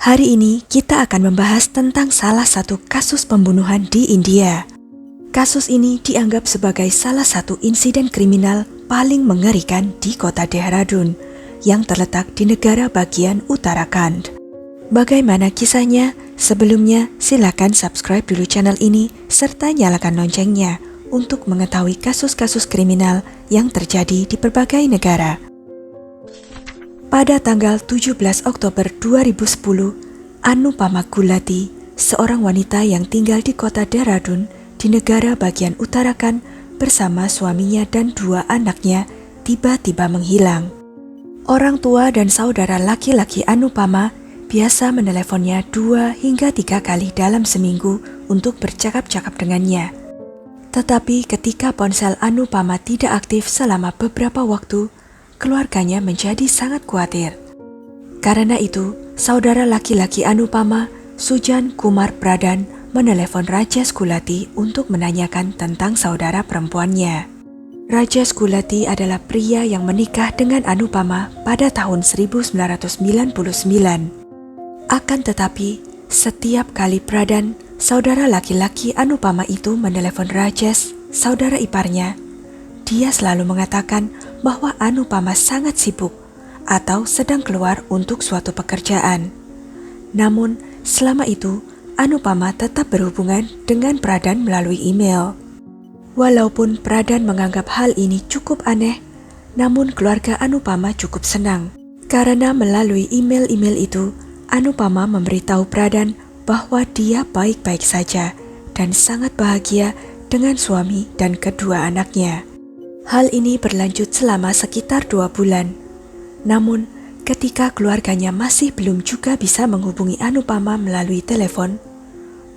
Hari ini kita akan membahas tentang salah satu kasus pembunuhan di India. Kasus ini dianggap sebagai salah satu insiden kriminal paling mengerikan di kota Dehradun yang terletak di negara bagian Uttarakhand. Bagaimana kisahnya? Sebelumnya, silakan subscribe dulu channel ini serta nyalakan loncengnya untuk mengetahui kasus-kasus kriminal yang terjadi di berbagai negara. Pada tanggal 17 Oktober 2010, Anupama Gulati, seorang wanita yang tinggal di kota Dehradun di negara bagian Uttarakhand bersama suaminya dan 2 anaknya tiba-tiba menghilang. Orang tua dan saudara laki-laki Anupama biasa meneleponnya 2 hingga 3 kali dalam seminggu untuk bercakap-cakap dengannya. Tetapi ketika ponsel Anupama tidak aktif selama beberapa waktu, keluarganya menjadi sangat khawatir. Karena itu, saudara laki-laki Anupama, Sujan Kumar Pradhan, menelepon Rajesh Gulati untuk menanyakan tentang saudara perempuannya. Rajesh Gulati adalah pria yang menikah dengan Anupama pada tahun 1999. Akan tetapi, setiap kali Pradhan, saudara laki-laki Anupama itu menelepon Rajesh, saudara iparnya, dia selalu mengatakan bahwa Anupama sangat sibuk atau sedang keluar untuk suatu pekerjaan. Namun, selama itu, Anupama tetap berhubungan dengan Pradhan melalui email. Walaupun Pradhan menganggap hal ini cukup aneh, namun keluarga Anupama cukup senang. Karena melalui email-email itu, Anupama memberitahu Pradhan bahwa dia baik-baik saja dan sangat bahagia dengan suami dan kedua anaknya. Hal ini berlanjut selama sekitar 2 bulan. Namun, ketika keluarganya masih belum juga bisa menghubungi Anupama melalui telepon,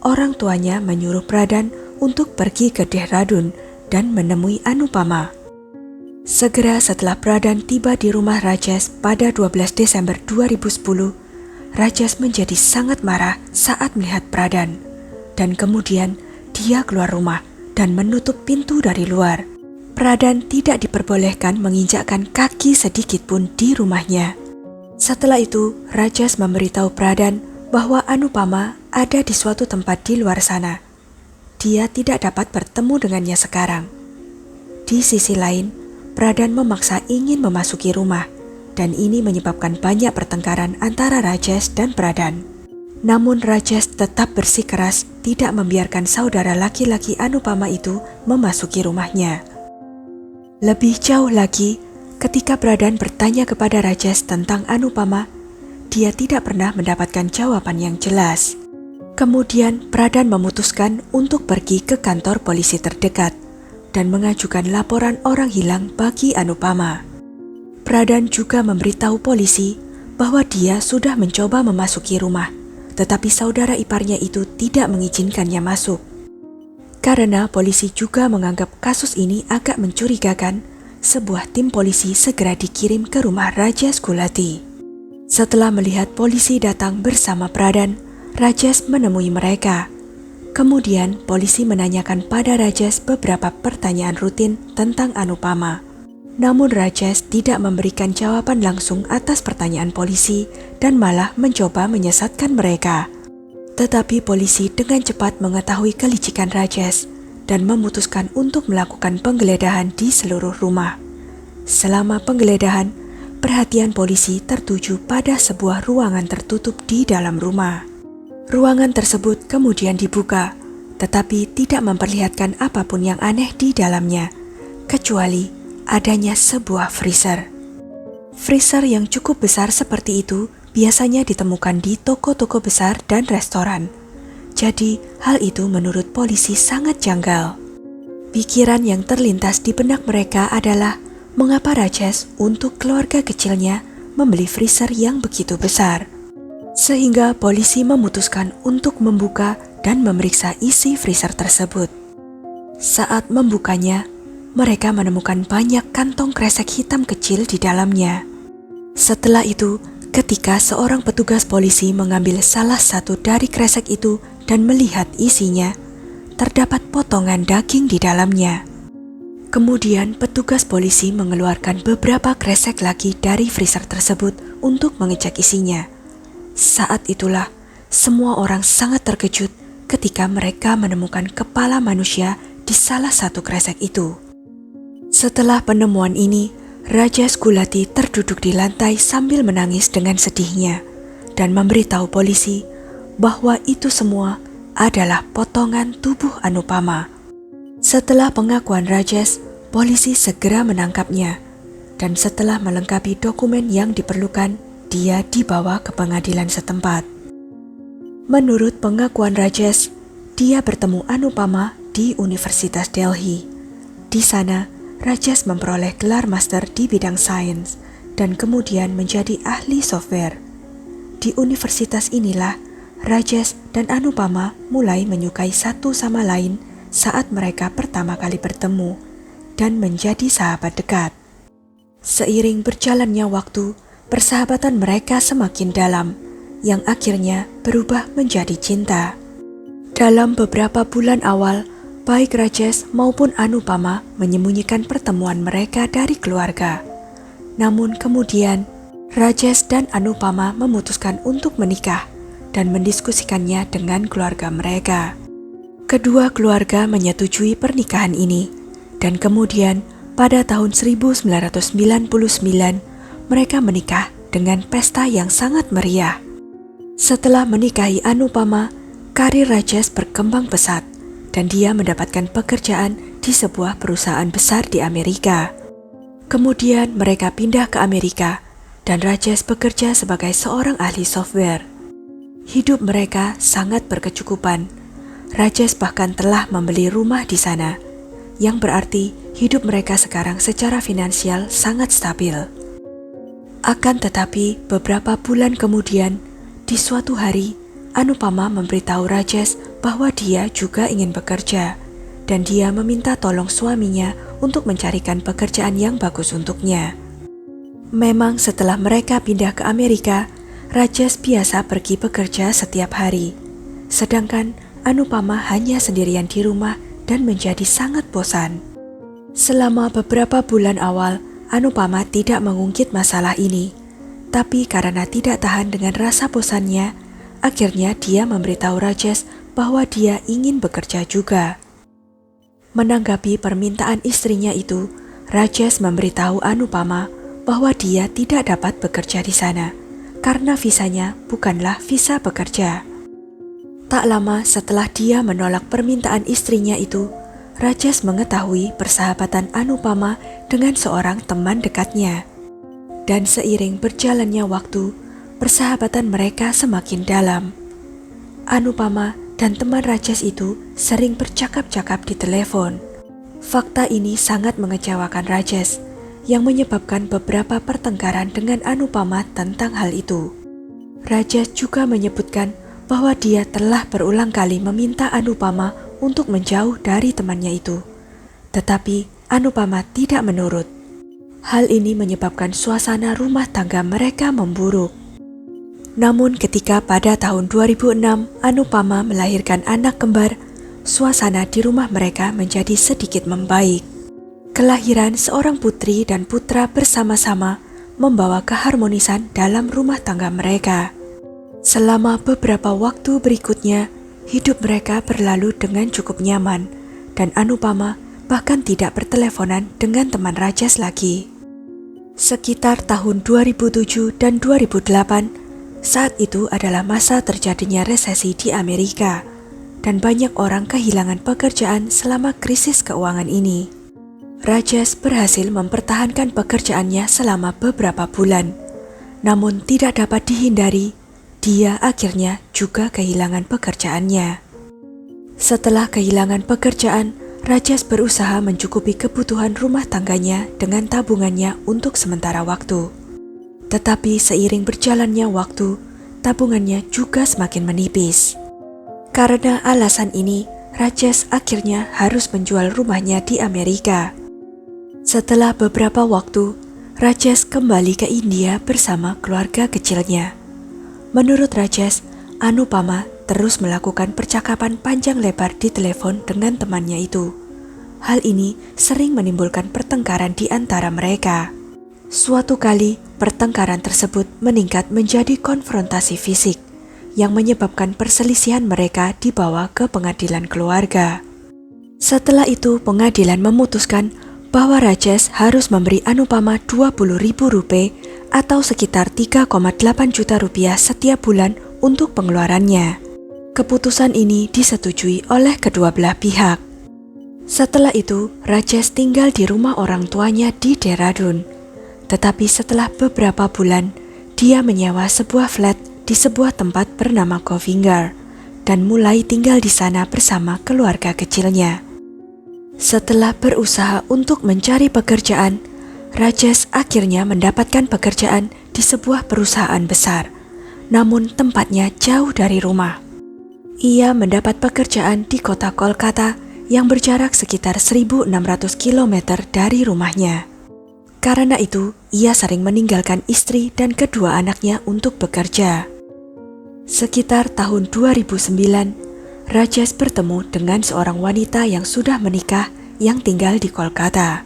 orang tuanya menyuruh Pradhan untuk pergi ke Dehradun dan menemui Anupama. Segera setelah Pradhan tiba di rumah Rajesh pada 12 Desember 2010, Rajesh menjadi sangat marah saat melihat Pradhan, dan kemudian dia keluar rumah dan menutup pintu dari luar. Pradhan tidak diperbolehkan menginjakkan kaki sedikit pun di rumahnya. Setelah itu, Rajesh memberitahu Pradhan bahwa Anupama ada di suatu tempat di luar sana. Dia tidak dapat bertemu dengannya sekarang. Di sisi lain, Pradhan memaksa ingin memasuki rumah, dan ini menyebabkan banyak pertengkaran antara Rajesh dan Pradhan. Namun Rajesh tetap bersikeras tidak membiarkan saudara laki-laki Anupama itu memasuki rumahnya. Lebih jauh lagi, ketika Pradhan bertanya kepada Rajesh tentang Anupama, dia tidak pernah mendapatkan jawaban yang jelas. Kemudian Pradhan memutuskan untuk pergi ke kantor polisi terdekat dan mengajukan laporan orang hilang bagi Anupama. Pradhan juga memberitahu polisi bahwa dia sudah mencoba memasuki rumah, tetapi saudara iparnya itu tidak mengizinkannya masuk. Karena polisi juga menganggap kasus ini agak mencurigakan, sebuah tim polisi segera dikirim ke rumah Rajesh Gulati. Setelah melihat polisi datang bersama Pradhan, Rajesh menemui mereka. Kemudian polisi menanyakan pada Rajesh beberapa pertanyaan rutin tentang Anupama. Namun Rajesh tidak memberikan jawaban langsung atas pertanyaan polisi dan malah mencoba menyesatkan mereka. Tetapi polisi dengan cepat mengetahui kelicikan Rajesh dan memutuskan untuk melakukan penggeledahan di seluruh rumah. Selama penggeledahan, perhatian polisi tertuju pada sebuah ruangan tertutup di dalam rumah. Ruangan tersebut kemudian dibuka, tetapi tidak memperlihatkan apapun yang aneh di dalamnya, kecuali adanya sebuah freezer. Freezer yang cukup besar seperti itu biasanya ditemukan di toko-toko besar dan restoran. Jadi, hal itu menurut polisi sangat janggal. Pikiran yang terlintas di benak mereka adalah mengapa Rajesh untuk keluarga kecilnya membeli freezer yang begitu besar. Sehingga polisi memutuskan untuk membuka dan memeriksa isi freezer tersebut. Saat membukanya, mereka menemukan banyak kantong kresek hitam kecil di dalamnya. Setelah itu, ketika seorang petugas polisi mengambil salah satu dari kresek itu dan melihat isinya, terdapat potongan daging di dalamnya. Kemudian petugas polisi mengeluarkan beberapa kresek lagi dari freezer tersebut untuk mengecek isinya. Saat itulah semua orang sangat terkejut ketika mereka menemukan kepala manusia di salah satu kresek itu. Setelah penemuan ini, Rajesh Gulati terduduk di lantai sambil menangis dengan sedihnya dan memberitahu polisi bahwa itu semua adalah potongan tubuh Anupama. Setelah pengakuan Rajesh, polisi segera menangkapnya dan setelah melengkapi dokumen yang diperlukan, dia dibawa ke pengadilan setempat. Menurut pengakuan Rajesh, dia bertemu Anupama di Universitas Delhi. Di sana, Rajesh memperoleh gelar master di bidang sains dan kemudian menjadi ahli software. Di universitas inilah, Rajesh dan Anupama mulai menyukai satu sama lain saat mereka pertama kali bertemu dan menjadi sahabat dekat. Seiring berjalannya waktu, persahabatan mereka semakin dalam, yang akhirnya berubah menjadi cinta. Dalam beberapa bulan awal, baik Rajesh maupun Anupama menyembunyikan pertemuan mereka dari keluarga. Namun kemudian, Rajesh dan Anupama memutuskan untuk menikah dan mendiskusikannya dengan keluarga mereka. Kedua keluarga menyetujui pernikahan ini, dan kemudian pada tahun 1999 mereka menikah dengan pesta yang sangat meriah. Setelah menikahi Anupama, karir Rajesh berkembang pesat dan dia mendapatkan pekerjaan di sebuah perusahaan besar di Amerika. Kemudian mereka pindah ke Amerika dan Rajesh bekerja sebagai seorang ahli software. Hidup mereka sangat berkecukupan. Rajesh bahkan telah membeli rumah di sana, yang berarti hidup mereka sekarang secara finansial sangat stabil. Akan tetapi beberapa bulan kemudian, di suatu hari, Anupama memberitahu Rajesh bahwa dia juga ingin bekerja, dan dia meminta tolong suaminya untuk mencarikan pekerjaan yang bagus untuknya. Memang setelah mereka pindah ke Amerika, Rajesh biasa pergi bekerja setiap hari, sedangkan Anupama hanya sendirian di rumah dan menjadi sangat bosan. Selama beberapa bulan awal, Anupama tidak mengungkit masalah ini, tapi karena tidak tahan dengan rasa bosannya, akhirnya dia memberitahu Rajesh bahwa dia ingin bekerja juga. Menanggapi permintaan istrinya itu, Rajesh memberitahu Anupama bahwa dia tidak dapat bekerja di sana karena visanya bukanlah visa bekerja. Tak lama setelah dia menolak permintaan istrinya itu, Rajesh mengetahui persahabatan Anupama dengan seorang teman dekatnya. Dan seiring berjalannya waktu, persahabatan mereka semakin dalam. Anupama dan teman Rajesh itu sering bercakap-cakap di telepon. Fakta ini sangat mengecewakan Rajesh, yang menyebabkan beberapa pertengkaran dengan Anupama tentang hal itu. Rajesh juga menyebutkan bahwa dia telah berulang kali meminta Anupama untuk menjauh dari temannya itu. Tetapi Anupama tidak menurut. Hal ini menyebabkan suasana rumah tangga mereka memburuk. Namun ketika pada tahun 2006 Anupama melahirkan anak kembar, suasana di rumah mereka menjadi sedikit membaik. Kelahiran seorang putri dan putra bersama-sama membawa keharmonisan dalam rumah tangga mereka. Selama beberapa waktu berikutnya, hidup mereka berlalu dengan cukup nyaman, dan Anupama bahkan tidak berteleponan dengan teman Rajesh lagi. Sekitar tahun 2007 dan 2008, saat itu adalah masa terjadinya resesi di Amerika, dan banyak orang kehilangan pekerjaan selama krisis keuangan ini. Rajesh berhasil mempertahankan pekerjaannya selama beberapa bulan, namun tidak dapat dihindari, dia akhirnya juga kehilangan pekerjaannya. Setelah kehilangan pekerjaan, Rajesh berusaha mencukupi kebutuhan rumah tangganya dengan tabungannya untuk sementara waktu. Tetapi seiring berjalannya waktu, tabungannya juga semakin menipis. Karena alasan ini, Rajesh akhirnya harus menjual rumahnya di Amerika. Setelah beberapa waktu, Rajesh kembali ke India bersama keluarga kecilnya. Menurut Rajesh, Anupama terus melakukan percakapan panjang lebar di telepon dengan temannya itu. Hal ini sering menimbulkan pertengkaran di antara mereka. Suatu kali, pertengkaran tersebut meningkat menjadi konfrontasi fisik yang menyebabkan perselisihan mereka dibawa ke pengadilan keluarga. Setelah itu, pengadilan memutuskan bahwa Rajesh harus memberi Anupama 20.000 rupiah atau sekitar 3,8 juta rupiah setiap bulan untuk pengeluarannya. Keputusan ini disetujui oleh kedua belah pihak. Setelah itu, Rajesh tinggal di rumah orang tuanya di Dehradun. Tetapi setelah beberapa bulan, dia menyewa sebuah flat di sebuah tempat bernama Govingar dan mulai tinggal di sana bersama keluarga kecilnya. Setelah berusaha untuk mencari pekerjaan, Rajesh akhirnya mendapatkan pekerjaan di sebuah perusahaan besar, namun tempatnya jauh dari rumah. Ia mendapat pekerjaan di kota Kolkata yang berjarak sekitar 1.600 km dari rumahnya. Karena itu, ia sering meninggalkan istri dan kedua anaknya untuk bekerja. Sekitar tahun 2009, Rajesh bertemu dengan seorang wanita yang sudah menikah yang tinggal di Kolkata.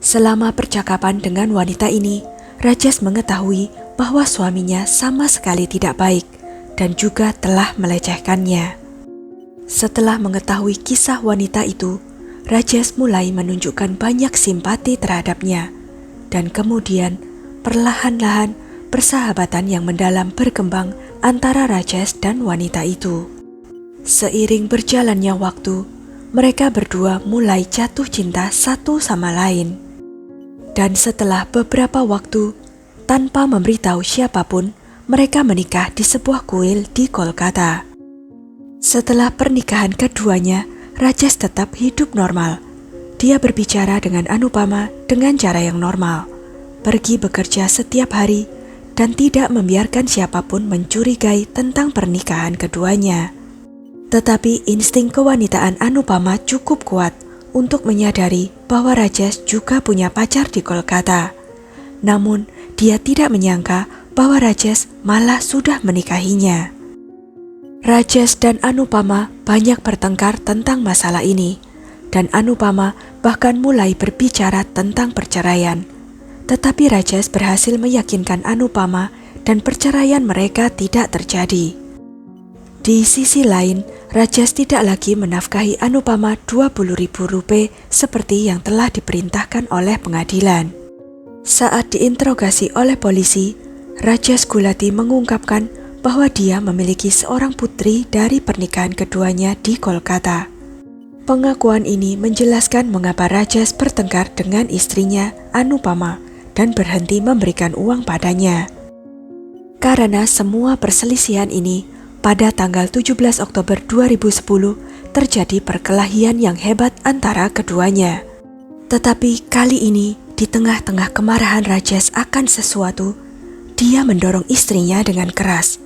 Selama percakapan dengan wanita ini, Rajesh mengetahui bahwa suaminya sama sekali tidak baik dan juga telah melecehkannya. Setelah mengetahui kisah wanita itu, Rajesh mulai menunjukkan banyak simpati terhadapnya, dan kemudian perlahan-lahan persahabatan yang mendalam berkembang antara Rajesh dan wanita itu. Seiring berjalannya waktu, mereka berdua mulai jatuh cinta satu sama lain. Dan setelah beberapa waktu, tanpa memberitahu siapapun, mereka menikah di sebuah kuil di Kolkata. Setelah pernikahan keduanya, Rajesh tetap hidup normal. Dia berbicara dengan Anupama dengan cara yang normal, pergi bekerja setiap hari, dan tidak membiarkan siapapun mencurigai tentang pernikahan keduanya. Tetapi insting kewanitaan Anupama cukup kuat untuk menyadari bahwa Rajesh juga punya pacar di Kolkata. Namun, dia tidak menyangka bahwa Rajesh malah sudah menikahinya. Rajesh dan Anupama banyak bertengkar tentang masalah ini, dan Anupama bahkan mulai berbicara tentang perceraian. Tetapi Rajesh berhasil meyakinkan Anupama dan perceraian mereka tidak terjadi. Di sisi lain, Rajesh tidak lagi menafkahi Anupama 20.000 rupiah seperti yang telah diperintahkan oleh pengadilan. Saat diinterogasi oleh polisi, Rajesh Gulati mengungkapkan bahwa dia memiliki seorang putri dari pernikahan keduanya di Kolkata. Pengakuan ini menjelaskan mengapa Rajesh bertengkar dengan istrinya Anupama dan berhenti memberikan uang padanya. Karena semua perselisihan ini, pada tanggal 17 Oktober 2010 terjadi perkelahian yang hebat antara keduanya. Tetapi kali ini, di tengah-tengah kemarahan Rajesh akan sesuatu, dia mendorong istrinya dengan keras.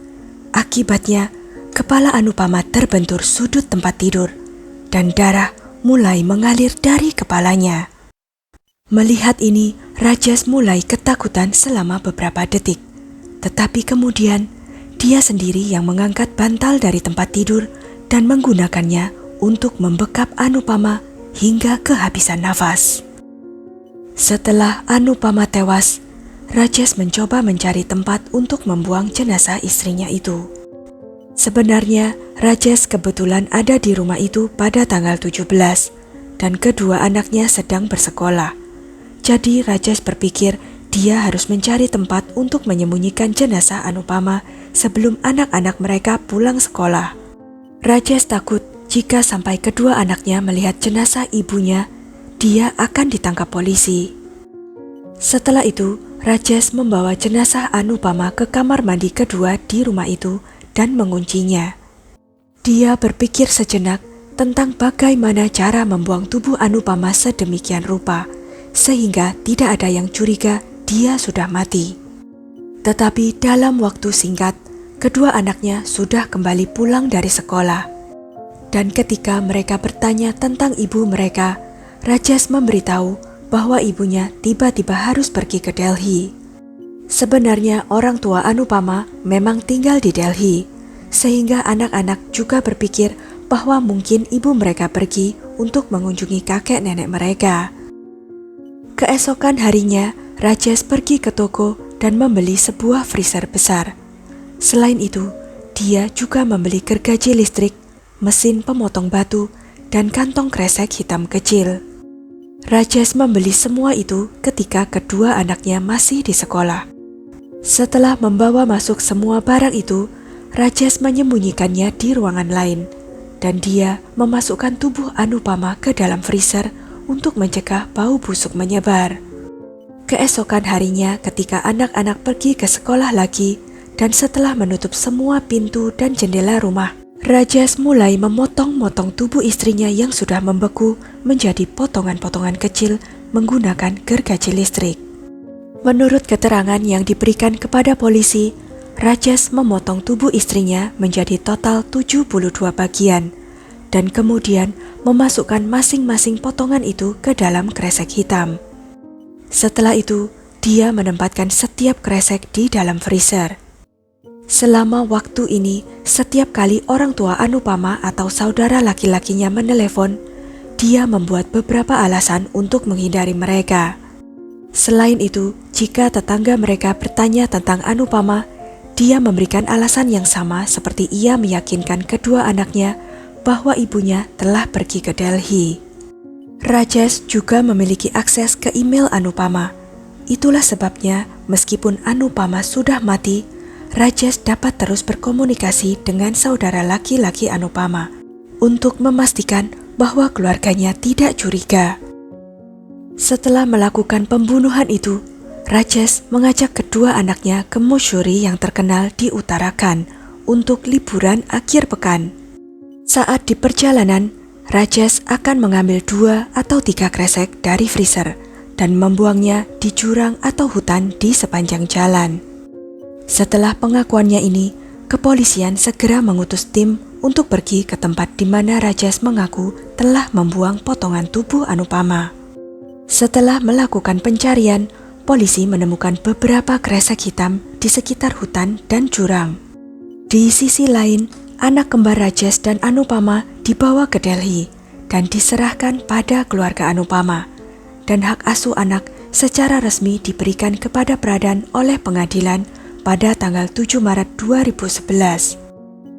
Akibatnya, kepala Anupama terbentur sudut tempat tidur dan darah mulai mengalir dari kepalanya. Melihat ini, Rajesh mulai ketakutan selama beberapa detik. Tetapi kemudian, dia sendiri yang mengangkat bantal dari tempat tidur dan menggunakannya untuk membekap Anupama hingga kehabisan nafas. Setelah Anupama tewas, Rajesh mencoba mencari tempat untuk membuang jenazah istrinya itu. Sebenarnya, Rajesh kebetulan ada di rumah itu pada tanggal 17, dan kedua anaknya sedang bersekolah. Jadi Rajesh berpikir dia harus mencari tempat untuk menyembunyikan jenazah Anupama sebelum anak-anak mereka pulang sekolah. Rajesh takut jika sampai kedua anaknya melihat jenazah ibunya, dia akan ditangkap polisi. Setelah itu, Rajesh membawa jenazah Anupama ke kamar mandi kedua di rumah itu dan menguncinya. Dia berpikir sejenak tentang bagaimana cara membuang tubuh Anupama sedemikian rupa, sehingga tidak ada yang curiga dia sudah mati. Tetapi dalam waktu singkat, kedua anaknya sudah kembali pulang dari sekolah. Dan ketika mereka bertanya tentang ibu mereka, Rajesh memberitahu bahwa ibunya tiba-tiba harus pergi ke Delhi. Sebenarnya orang tua Anupama memang tinggal di Delhi, sehingga anak-anak juga berpikir bahwa mungkin ibu mereka pergi untuk mengunjungi kakek nenek mereka. Keesokan harinya, Rajesh pergi ke toko dan membeli sebuah freezer besar. Selain itu, dia juga membeli gergaji listrik, mesin pemotong batu, dan kantong kresek hitam kecil. Rajesh membeli semua itu ketika kedua anaknya masih di sekolah. Setelah membawa masuk semua barang itu, Rajesh menyembunyikannya di ruangan lain, dan dia memasukkan tubuh Anupama ke dalam freezer untuk mencegah bau busuk menyebar. Keesokan harinya ketika anak-anak pergi ke sekolah lagi, dan setelah menutup semua pintu dan jendela rumah, Rajesh mulai memotong-motong tubuh istrinya yang sudah membeku menjadi potongan-potongan kecil menggunakan gergaji listrik. Menurut keterangan yang diberikan kepada polisi, Rajesh memotong tubuh istrinya menjadi total 72 bagian, dan kemudian memasukkan masing-masing potongan itu ke dalam kresek hitam. Setelah itu, dia menempatkan setiap kresek di dalam freezer. Selama waktu ini, setiap kali orang tua Anupama atau saudara laki-lakinya menelepon, dia membuat beberapa alasan untuk menghindari mereka. Selain itu, jika tetangga mereka bertanya tentang Anupama, dia memberikan alasan yang sama seperti ia meyakinkan kedua anaknya bahwa ibunya telah pergi ke Delhi. Rajesh juga memiliki akses ke email Anupama. Itulah sebabnya meskipun Anupama sudah mati, Rajesh dapat terus berkomunikasi dengan saudara laki-laki Anupama untuk memastikan bahwa keluarganya tidak curiga. Setelah melakukan pembunuhan itu, Rajesh mengajak kedua anaknya ke Mussoorie yang terkenal di Uttarakhand untuk liburan akhir pekan. Saat di perjalanan, Rajesh akan mengambil 2 atau 3 kresek dari freezer dan membuangnya di jurang atau hutan di sepanjang jalan. Setelah pengakuannya ini, kepolisian segera mengutus tim untuk pergi ke tempat di mana Rajesh mengaku telah membuang potongan tubuh Anupama. Setelah melakukan pencarian, polisi menemukan beberapa kresek hitam di sekitar hutan dan jurang. Di sisi lain, anak kembar Rajesh dan Anupama dibawa ke Delhi dan diserahkan pada keluarga Anupama, dan hak asuh anak secara resmi diberikan kepada Pradhan oleh pengadilan pada tanggal 7 Maret 2011.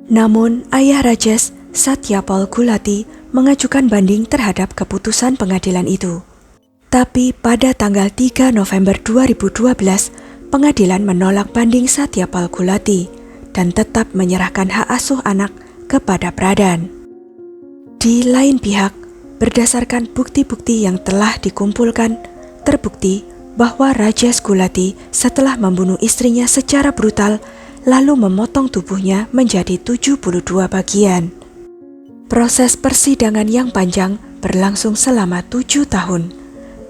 Namun, ayah Rajesh, Satyapal Gulati, mengajukan banding terhadap keputusan pengadilan itu. Tapi pada tanggal 3 November 2012, pengadilan menolak banding Satyapal Gulati dan tetap menyerahkan hak asuh anak kepada Pradhan. Di lain pihak, berdasarkan bukti-bukti yang telah dikumpulkan, terbukti bahwa Rajesh Gulati setelah membunuh istrinya secara brutal lalu memotong tubuhnya menjadi 72 bagian. Proses persidangan yang panjang berlangsung selama 7 tahun,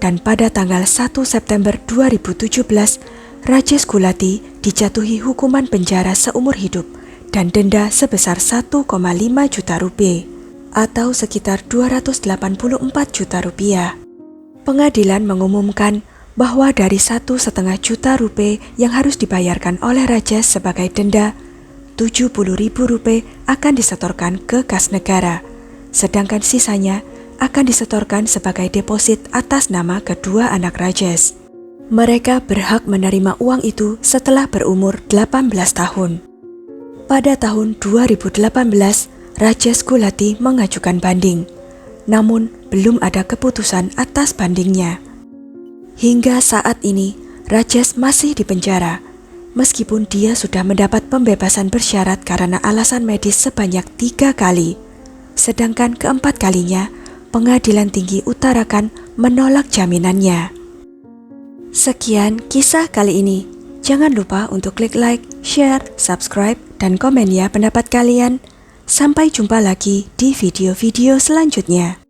dan pada tanggal 1 September 2017, Rajesh Gulati dijatuhi hukuman penjara seumur hidup dan denda sebesar 1,5 juta rupiah atau sekitar 284 juta rupiah. Pengadilan mengumumkan bahwa dari 1,5 juta rupiah yang harus dibayarkan oleh Rajesh sebagai denda, 70.000 rupiah akan disetorkan ke kas negara, sedangkan sisanya akan disetorkan sebagai deposit atas nama kedua anak Rajesh. Mereka berhak menerima uang itu setelah berumur 18 tahun. Pada tahun 2018, Rajesh Gulati mengajukan banding, namun belum ada keputusan atas bandingnya. Hingga saat ini, Rajesh masih di penjara, meskipun dia sudah mendapat pembebasan bersyarat karena alasan medis sebanyak 3 kali. Sedangkan keempat kalinya, Pengadilan Tinggi Uttarakhand menolak jaminannya. Sekian kisah kali ini. Jangan lupa untuk klik like, share, subscribe, dan komen ya pendapat kalian. Sampai jumpa lagi di video-video selanjutnya.